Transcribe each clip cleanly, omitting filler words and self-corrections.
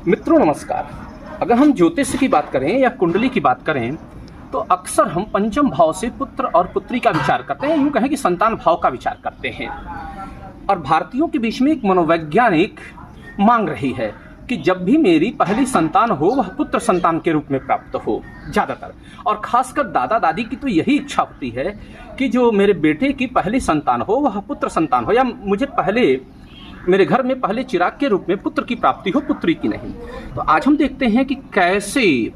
मित्रों नमस्कार। अगर हम ज्योतिष की बात करें या कुंडली की बात करें तो अक्सर हम पंचम भाव से पुत्र और पुत्री का विचार करते हैं, यूं कहें कि संतान भाव का विचार करते हैं। और भारतीयों के बीच में एक मनोवैज्ञानिक मांग रही है कि जब भी मेरी पहली संतान हो वह पुत्र संतान के रूप में प्राप्त हो ज़्यादातर, और खासकर दादा दादी की तो यही इच्छा होती है कि जो मेरे बेटे की पहली संतान हो वह पुत्र संतान हो, या मुझे मेरे घर में पहले चिराग के रूप में पुत्र की प्राप्ति हो, पुत्री की नहीं। तो आज हम देखते हैं कि कैसे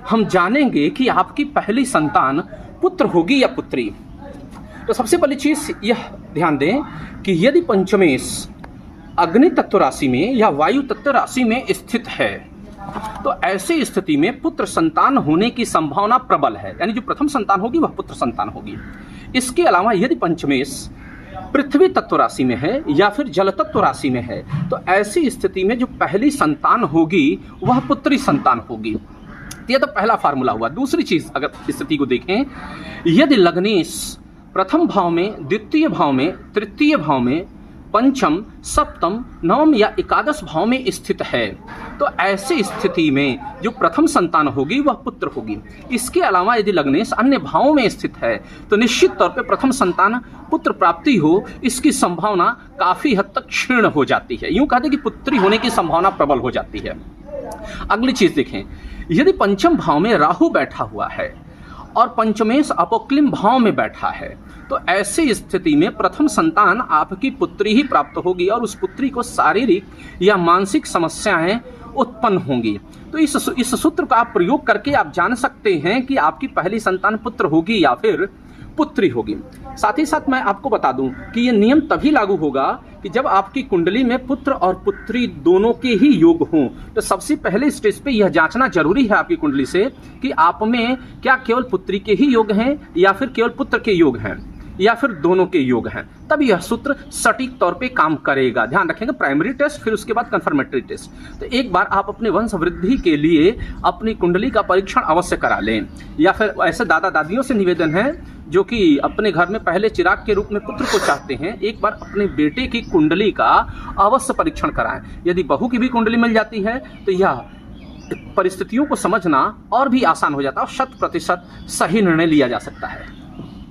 हम जानेंगे कि आपकी पहली संतान पुत्र होगी या पुत्री। तो सबसे पहली चीज यह ध्यान दें कि यदि पंचमेश अग्नि तत्व राशि में या वायु तत्व राशि में स्थित है तो ऐसी स्थिति में पुत्र संतान होने की संभावना प्रबल है, यानी जो प्रथम संतान होगी वह पुत्र संतान होगी। इसके अलावा यदि पंचमेश पृथ्वी तत्व राशि में है या फिर जल तत्व राशि में है तो ऐसी स्थिति में जो पहली संतान होगी वह पुत्री संतान होगी। यह तो पहला फार्मूला हुआ। दूसरी चीज अगर स्थिति को देखें, यदि लग्नेश प्रथम भाव में, द्वितीय भाव में, तृतीय भाव में, पंचम, सप्तम, नवम या एकादश भाव में स्थित है तो ऐसी स्थिति में जो प्रथम संतान होगी वह पुत्र होगी। इसके अलावा यदि लग्नेश अन्य भावों में स्थित है तो निश्चित तौर पे प्रथम संतान पुत्र प्राप्ति हो, इसकी संभावना काफी हद तक क्षीण हो जाती है, यूं कहते कि पुत्री होने की संभावना प्रबल हो जाती है। अगली चीज देखें, यदि पंचम भाव में राहु बैठा हुआ है और पंचमेश अपोक्लिम भाव में बैठा है तो ऐसी स्थिति में प्रथम संतान आपकी पुत्री ही प्राप्त होगी और उस पुत्री को शारीरिक या मानसिक समस्याएं उत्पन्न होंगी। तो इस सूत्र का आप प्रयोग करके आप जान सकते हैं कि आपकी पहली संतान पुत्र होगी या फिर पुत्री होगी। साथ ही साथ मैं आपको बता दूं कि यह नियम तभी लागू होगा कि जब आपकी कुंडली में पुत्र और पुत्री दोनों के ही योग हों। तो सबसे पहले स्टेज पे यह जांचना जरूरी है आपकी कुंडली से कि आप में क्या केवल पुत्री के ही योग हैं या फिर केवल पुत्र के योग हैं या फिर दोनों के योग हैं, तब यह सूत्र सटीक तौर पे काम करेगा। ध्यान रखेंगे, प्राइमरी टेस्ट फिर उसके बाद कंफर्मेटरी टेस्ट। तो एक बार आप अपने वंश वृद्धि के लिए अपनी कुंडली का परीक्षण अवश्य करा लें, या फिर ऐसे दादा दादियों से निवेदन है जो कि अपने घर में पहले चिराग के रूप में पुत्र को चाहते हैं, एक बार अपने बेटे की कुंडली का अवश्य परीक्षण कराएं। यदि बहू की भी कुंडली मिल जाती है तो यह परिस्थितियों को समझना और भी आसान हो जाता है और 100% सही निर्णय लिया जा सकता है।